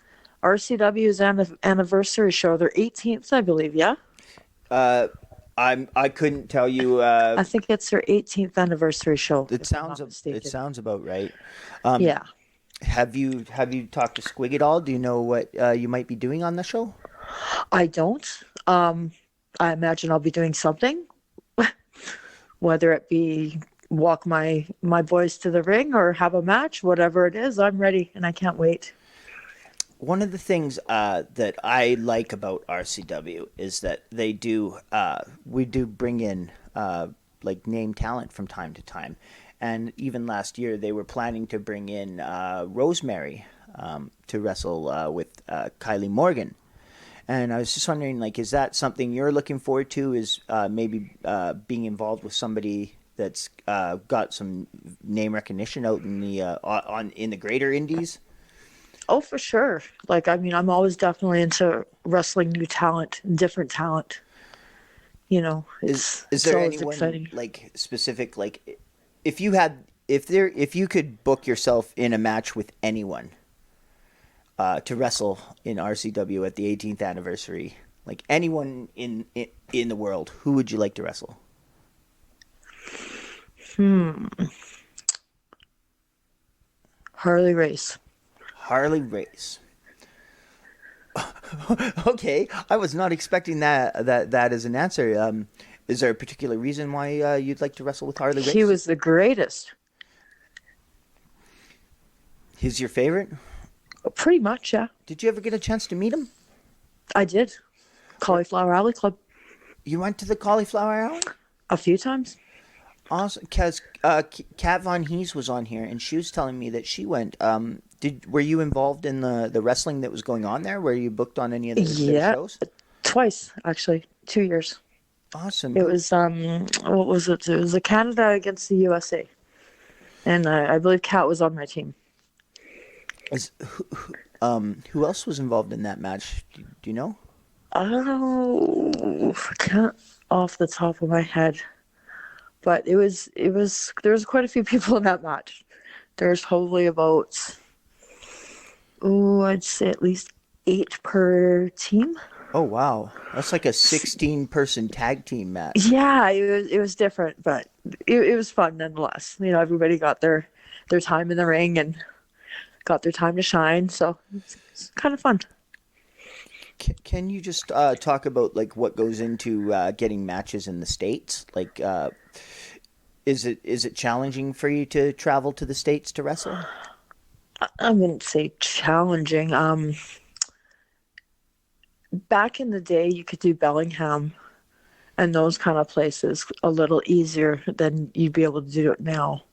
RCW's anniversary show. Their 18th, I believe, yeah? I couldn't tell you. I think it's their 18th anniversary show. It sounds about right. Yeah. Have you talked to Squig at all? Do you know what you might be doing on the show? I don't. I imagine I'll be doing something, whether it be walk my boys to the ring or have a match, whatever it is. I'm ready and I can't wait. One of the things that I like about RCW is that we do bring in name talent from time to time, and even last year they were planning to bring in Rosemary to wrestle with Kylie Morgan, and I was just wondering, is that something you're looking forward to? Is maybe being involved with somebody that's got some name recognition out in the greater indies? Oh, for sure. I'm always definitely into wrestling new talent, different talent. Is there anyone exciting. Specific, if you could book yourself in a match with anyone to wrestle in RCW at the 18th anniversary, anyone in the world, who would you like to wrestle? Harley Race. Harley Race. Okay, I was not expecting that as an answer. Is there a particular reason why you'd like to wrestle with Harley Race? He was the greatest. He's your favorite? Pretty much, yeah. Did you ever get a chance to meet him? I did. Cauliflower Alley Club. You went to the Cauliflower Alley? A few times. Awesome, because Kat Von Hees was on here, and she was telling me that she went. Were you involved in the wrestling that was going on there? Were you booked on any of their shows? Twice, actually. 2 years. Awesome. It was what was it? It was Canada against the USA, and I believe Kat was on my team. Who else was involved in that match? Do you know? Oh, I can't off the top of my head. But there was quite a few people in that match. There's probably about, I'd say at least 8 per team. Oh wow, that's like a 16-person tag team match. Yeah, it was different, but it was fun nonetheless. Everybody got their time in the ring and got their time to shine, so it's kind of fun. Can you just talk about what goes into getting matches in the States? Is it challenging for you to travel to the States to wrestle? I wouldn't say challenging. Back in the day, you could do Bellingham and those kind of places a little easier than you'd be able to do it now.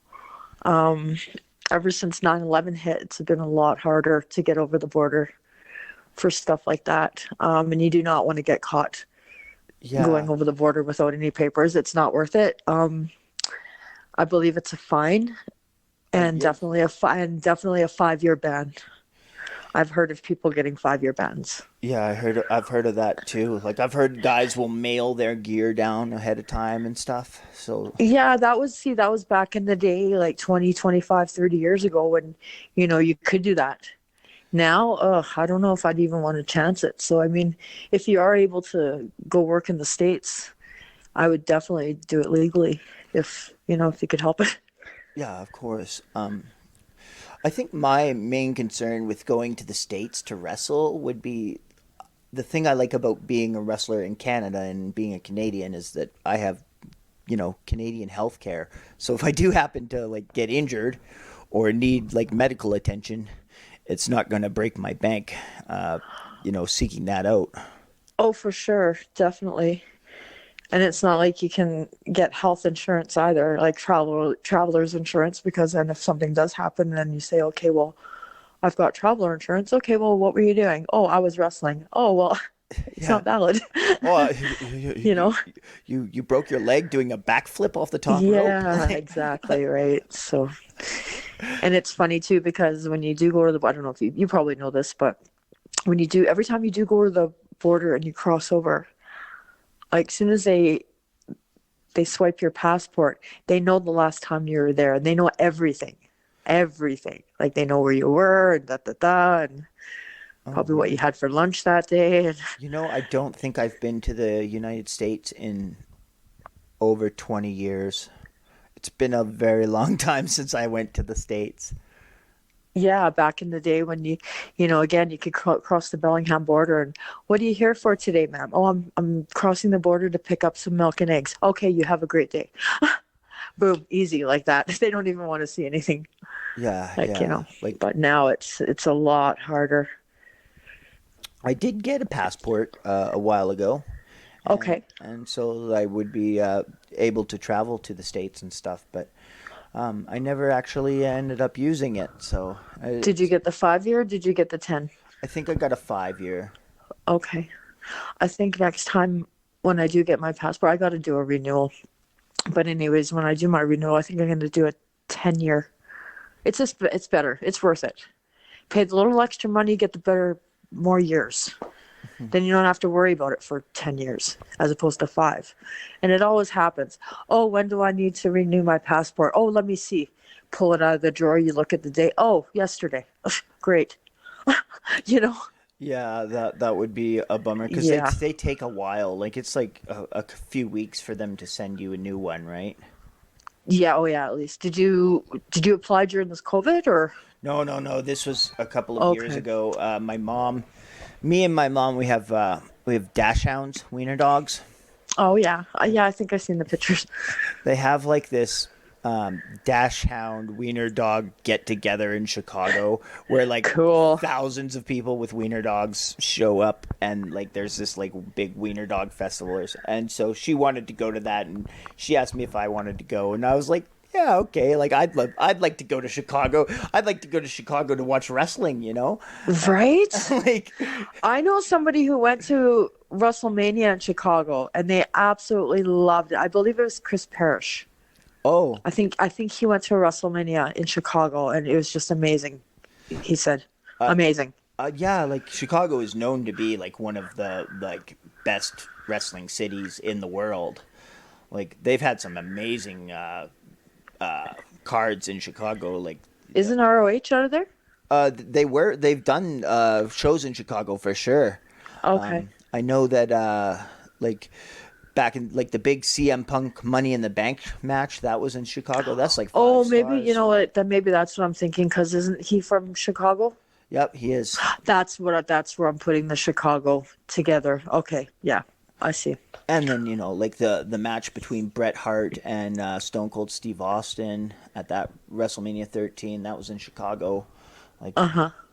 Ever since 9/11 hit, it's been a lot harder to get over the border for stuff like that. And you do not want to get caught going over the border without any papers. It's not worth it. I believe it's a fine and definitely a 5-year ban. I've heard of people getting 5-year bans. Yeah, I've heard of that too. I've heard guys will mail their gear down ahead of time and stuff. So yeah, that was back in the day, 20, 25, 30 years ago when, you could do that. Now, I don't know if I'd even want to chance it. So, if you are able to go work in the States, I would definitely do it legally if you could help it. Yeah, of course. I think my main concern with going to the States to wrestle would be the thing I like about being a wrestler in Canada and being a Canadian is that I have, Canadian health care. So if I do happen to get injured or need medical attention, it's not going to break my bank, seeking that out. Oh, for sure. Definitely. And it's not like you can get health insurance either, like traveler's insurance, because then if something does happen, then you say, okay, well, I've got traveler insurance. Okay, well, what were you doing? Oh, I was wrestling. Oh, well, It's not valid. Oh, You know? you broke your leg doing a backflip off the top rope. Yeah, exactly, right. So, and it's funny too because when you do go to the, I don't know if you probably know this, but when you do, every time you do go to the border and you cross over, like as soon as they swipe your passport, they know the last time you were there and they know everything, everything. Like they know where you were and da da da and probably what you had for lunch that day. And You know, I don't think I've been to the United States in over 20 years. It's been a very long time since I went to the States. yeah, back in the day when again, you could cross the Bellingham border and what are you here for today, ma'am? Oh, I'm crossing the border to pick up some milk and eggs. Okay, you have a great day. Boom, easy like that. They don't even want to see anything. Yeah, Like, yeah. Like but now it's a lot harder. I did get a passport a while ago. Okay. And so I would be able to travel to the States and stuff, but I never actually ended up using it. So Did you get the 5 year or did you get the 10? I think I got a 5 year. Okay. I think next time when I do get my passport, I got to do a renewal. But anyways, when I do my renewal, I think I'm going to do a 10-year. It's better. It's worth it. Pay the little extra money, get the more years. Then you don't have to worry about it for 10 years as opposed to 5. And it always happens. Oh, when do I need to renew my passport? Oh, let me see. Pull it out of the drawer. You look at the date. Oh, yesterday. Great. you know? Yeah, that would be a bummer because Yeah. they take a while. Like it's like a few weeks for them to send you a new one, right? Yeah. Oh, yeah. At least. Did you apply during this COVID or? No, no, no. This was a couple of years Okay. ago. Me and my mom, we have dachshunds, wiener dogs. Oh, yeah. Yeah. I think I've seen the pictures. They have like this dachshund wiener dog get together in Chicago where like Cool. thousands of people with wiener dogs show up and like there's this like big wiener dog festival and so she wanted to go to that and she asked me if I wanted to go and I was like yeah, okay. Like I'd like to go to Chicago. I'd like to go to Chicago to watch wrestling, you know? Right? Like I know somebody who went to WrestleMania in Chicago and they absolutely loved it. I believe it was Chris Parrish. oh, I think he went to WrestleMania in Chicago and it was just amazing. He said, amazing. yeah, like Chicago is known to be like one of the like best wrestling cities in the world. Like they've had some amazing cards in Chicago. Like Isn't ROH out of there? they've done shows in Chicago for sure. Okay. I know that like back in like the big CM Punk Money in the Bank match that was in Chicago. That's like Oh, five maybe stars. you know what? Then maybe that's what I'm thinking. Because isn't he from Chicago? Yep, he is. That's where I'm putting the Chicago together. Okay, yeah, I see. And then like the match between Bret Hart and Stone Cold Steve Austin at that WrestleMania 13 that was in Chicago. Like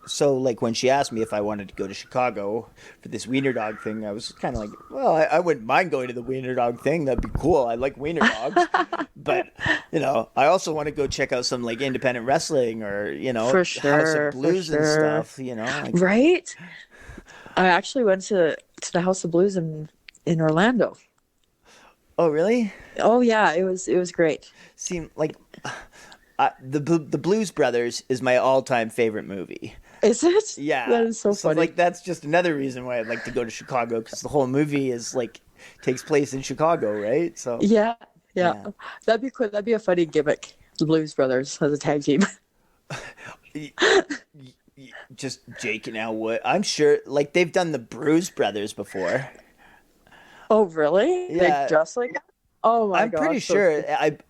so like when she asked me if I wanted to go to Chicago for this wiener dog thing, I was kind of like, well, I wouldn't mind going to the wiener dog thing. That'd be cool. I like wiener dogs, but I also want to go check out some like independent wrestling or For House sure, of Blues for and sure. stuff. Like, Right? I actually went to the House of Blues in Orlando. oh really? Oh yeah, it was great. Seem like the Blues Brothers is my all-time favorite movie. Is it? Yeah, That is so funny. like that's just another reason why I'd like to go to Chicago because the whole movie is like takes place in Chicago, right? So Yeah, yeah, Yeah. That'd be cool. That'd be a funny gimmick. The Blues Brothers as a tag team. just Jake and Elwood. I'm sure like they've done the Bruise Brothers before. Oh really? Yeah. They just like that? Oh my I'm gosh. pretty so- sure.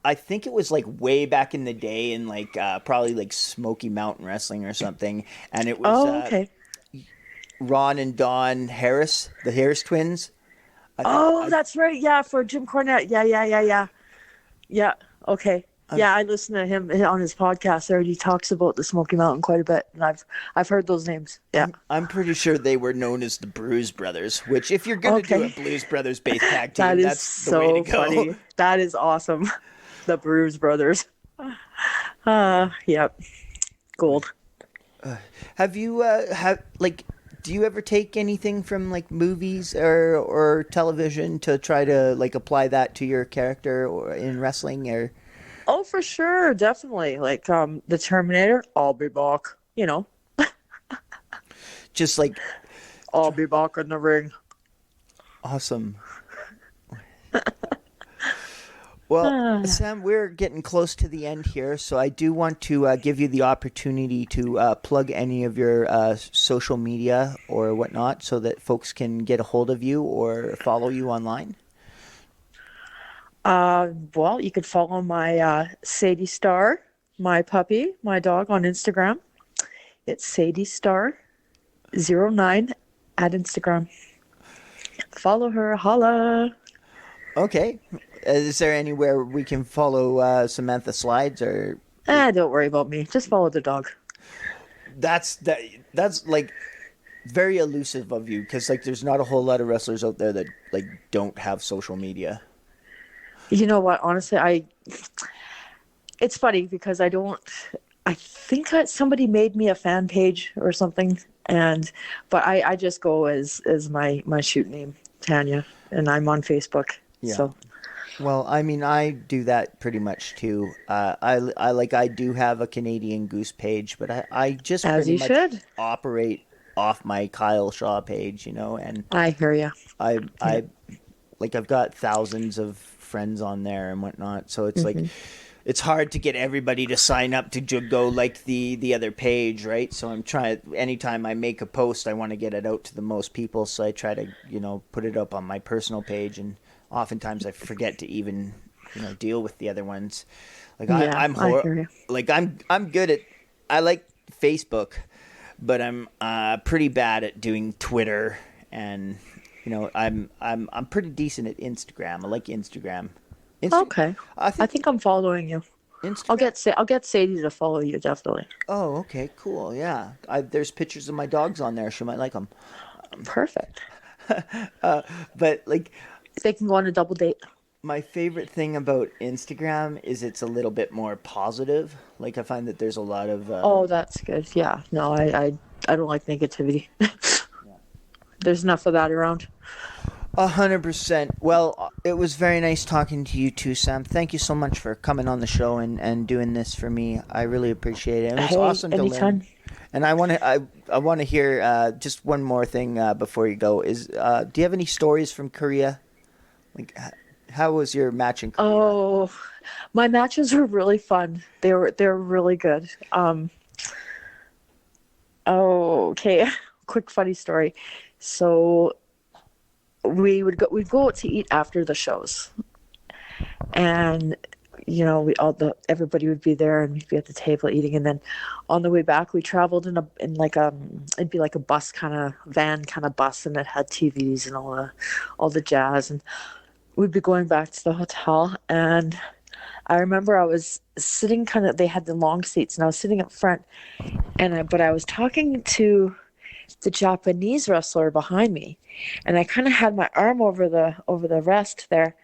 I think it was like way back in the day in like probably like Smoky Mountain Wrestling or something, and it was Oh okay. Ron and Don Harris, the Harris twins. Oh, that's right. Yeah, for Jim Cornette. Yeah. Yeah. Okay. Yeah, I listen to him on his podcast there. He talks about the Smoky Mountain quite a bit, and I've heard those names. Yeah. I'm pretty sure they were known as the Bruise Brothers, which if you're going to do a Okay. Blues Brothers based tag team, That is that's the way to so go. funny. That is awesome. The Bruise Brothers. Yep. Gold. Have you do you ever take anything from like movies or television to try to like apply that to your character or in wrestling or? Oh, for sure, definitely. Like the Terminator, I'll be back. You know, Just like I'll be back in the ring. awesome. Well, Sam, we're getting close to the end here, so I do want to give you the opportunity to plug any of your social media or whatnot so that folks can get a hold of you or follow you online. Well, you could follow my Sadie Star, my puppy, my dog on Instagram. It's Sadie Star 09 at Instagram. Follow her, holla. Okay. Is there anywhere we can follow Samantha Slides or? Don't worry about me. Just follow the dog. That's like very elusive of you because like there's not a whole lot of wrestlers out there that like don't have social media. You know what? Honestly, it's funny because I think that somebody made me a fan page or something, but I just go as my shoot name, Tanya, and I'm on Facebook. Yeah. So. Well, I mean, I do that pretty much too. I do have a Canadian Goose page, but I just As pretty you much should. operate off my Kyle Shaw page, and I hear you. I like I've got thousands of friends on there and whatnot, so it's like it's hard to get everybody to sign up to go like the other page, right? So I'm trying. Anytime I make a post, I want to get it out to the most people, so I try to put it up on my personal page and. Oftentimes I forget to even, deal with the other ones. Like I'm like I'm good at. I like Facebook, but I'm pretty bad at doing Twitter, and I'm pretty decent at Instagram. I like Instagram. Okay, I think I'm following you. Instagram? I'll get Sadie to follow you definitely. Oh, okay, cool. Yeah, there's pictures of my dogs on there. She might like them. Perfect. But like. They can go on a double date. My favorite thing about Instagram is it's a little bit more positive. Like I find that there's a lot of. Oh, that's good. Yeah. No, I don't like negativity. Yeah. There's enough of that around. 100%. Well, it was very nice talking to you too, Sam. Thank you so much for coming on the show and doing this for me. I really appreciate it. It was awesome to learn. And I want to hear just one more thing before you go. Is do you have any stories from Korea? Like, how was your match in Korea? Oh, my matches were really fun. They were really good. Okay, quick funny story. So we'd go out to eat after the shows, and everybody would be there and we'd be at the table eating, and then on the way back we traveled in it'd be like a bus kind of van kind of bus, and it had TVs and all the jazz, and we'd be going back to the hotel, and I remember I was sitting they had the long seats, and I was sitting up front, but I was talking to the Japanese wrestler behind me, and I kind of had my arm over the rest there,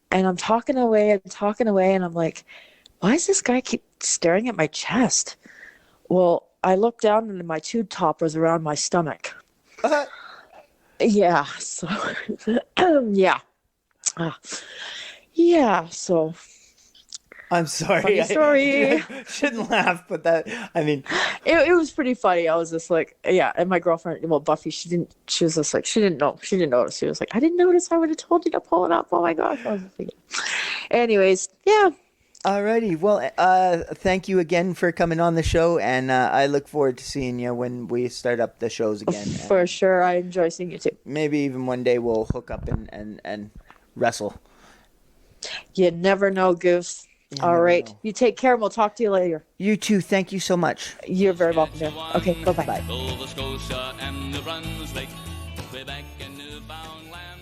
and I'm talking away, and I'm like, why does this guy keep staring at my chest? Well, I looked down, and my tube top was around my stomach. Yeah, so yeah. Yeah, so I'm sorry. Funny story. I shouldn't laugh, but it was pretty funny. I was just like, yeah, and my girlfriend, well, Buffy, she didn't know. She didn't notice. She was like, I didn't notice. I would have told you to pull it up. Oh my gosh. I was thinking. Anyways, yeah. Alrighty. Well, thank you again for coming on the show, and I look forward to seeing you when we start up the shows again. For sure. I enjoy seeing you too. Maybe even one day we'll hook up and wrestle. You never know, Goose. All right. Know. You take care, and we'll talk to you later. You too. Thank you so much. You're very welcome, dear. Okay, bye-bye. Nova Scotia and New Brunswick, Quebec and Newfoundland.